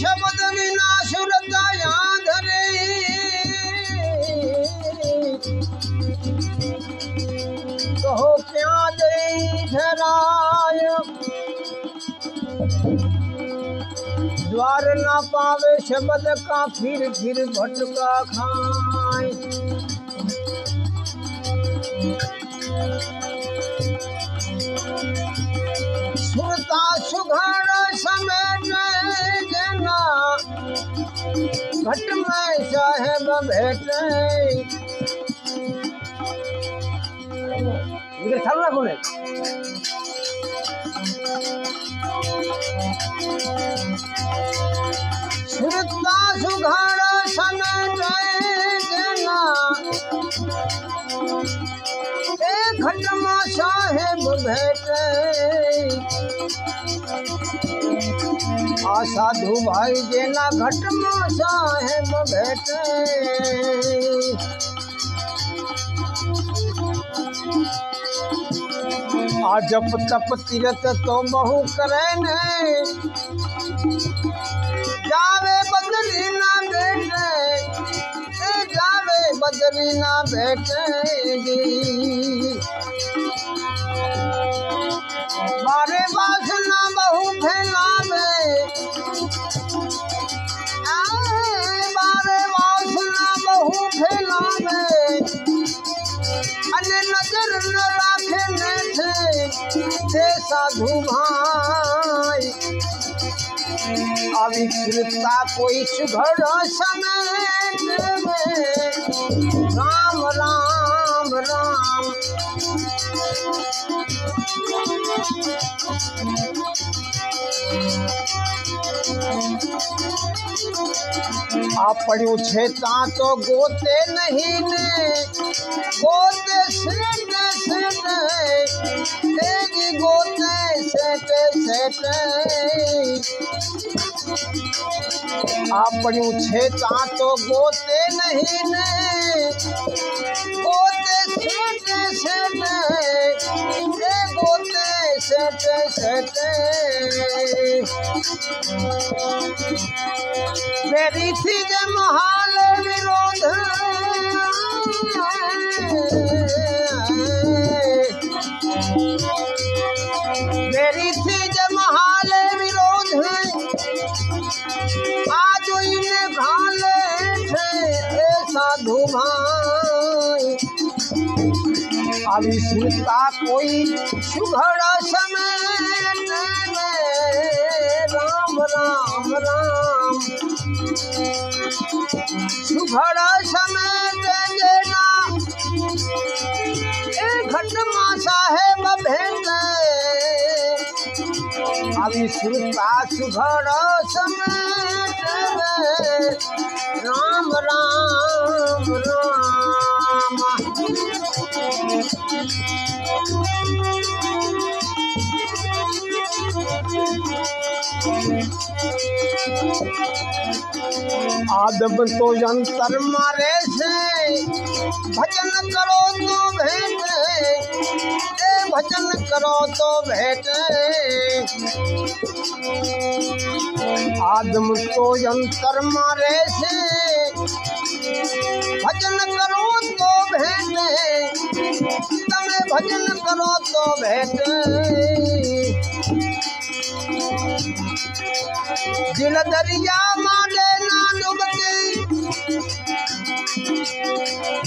शब्द बिना सुरता याद रे कहो क्या दे ठहराय द्वार ना पावे शब्द का फिर भटका खाए सुरता सुघड़ समय जना घट में साहेब भेटे चलना बोले सुरता सुघड़ समय जना घट में साहेब भेटे आ साधु भाई जेना घट में साहेब भेटे आ जप तप तीरथ तो बहु करे ने जावे बदली ना भेटे जावे बदली ना भेटेगी मारे वासना बहु फैलावे मारे वासना बहु फैलावे अने नजर न राखे थे साधु भाई अविकृता कोई सुघड़ समय में राम राम राम आप पढ़ू छेता तो गोते नहीं ने गोते सेटे तेगी गोते सेटे आप पढ़ू छेता तो गोते नहीं ने गोते सेटे गोते सेटे मेरी थी जे महाल विरोध मेरी थी जे महाल विरोध आज इन्हें घाले थे साधु भाई अभी सुनता कोई सुघड़ समय राम राम राम सुघड़ समय देना घट माँ साहेब भेटे अभी सुनता सुघड़ समय राम राम राम आदब तो यंत्र मारे से भजन करो तो भेटे भजन करो तो भेटे आदम तो यंत्र मारे से भजन करो तो भेटे तमे भजन करो तो भेटे दिल दरिया माने ना डूबके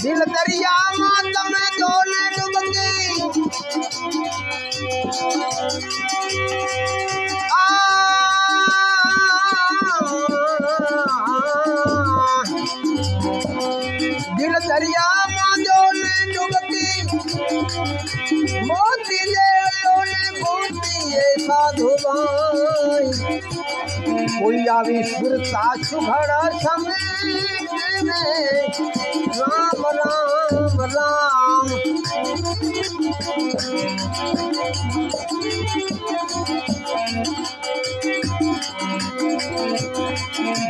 दिल दरिया मां तमे दोने डूबके दिल दरिया मां दोने डूबके मोती ले लोने मोती साधु भाई कोई आवी सुरता सुघड़ समय राम राम राम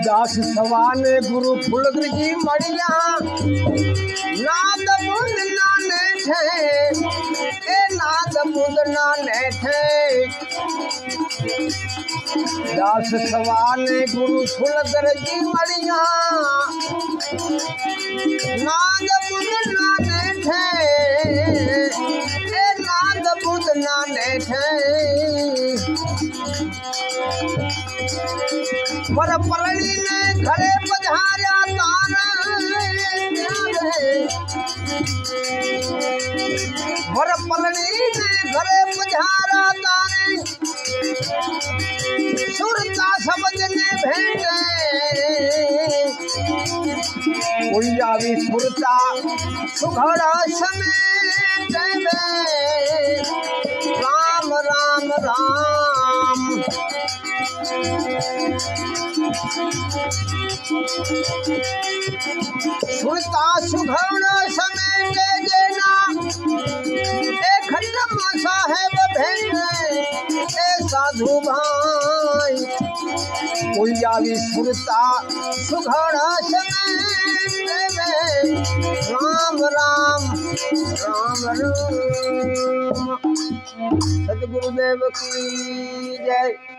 दास सवाने गुरु फुलगिरी मड़िया व्यास सवाल गुरु सुलगर जी मड़िया नाद बुध नाने थे ए नाद बुध नाने थे वर पलड़ी ने घरे पधारा तारा वर पलड़ी ने घरे पधारा तारे सुरता समझ ने भेंटे कोई आवी सुरता सुघड़ा समेट राम राम राम सुरता सुघड़ा समेट जेना एक खंडम साहेब भेंटे ए साधु भाई कोई आवी सुरता सुघड़ा समेट राम राम राम राम। सतगुरुदेव की जय।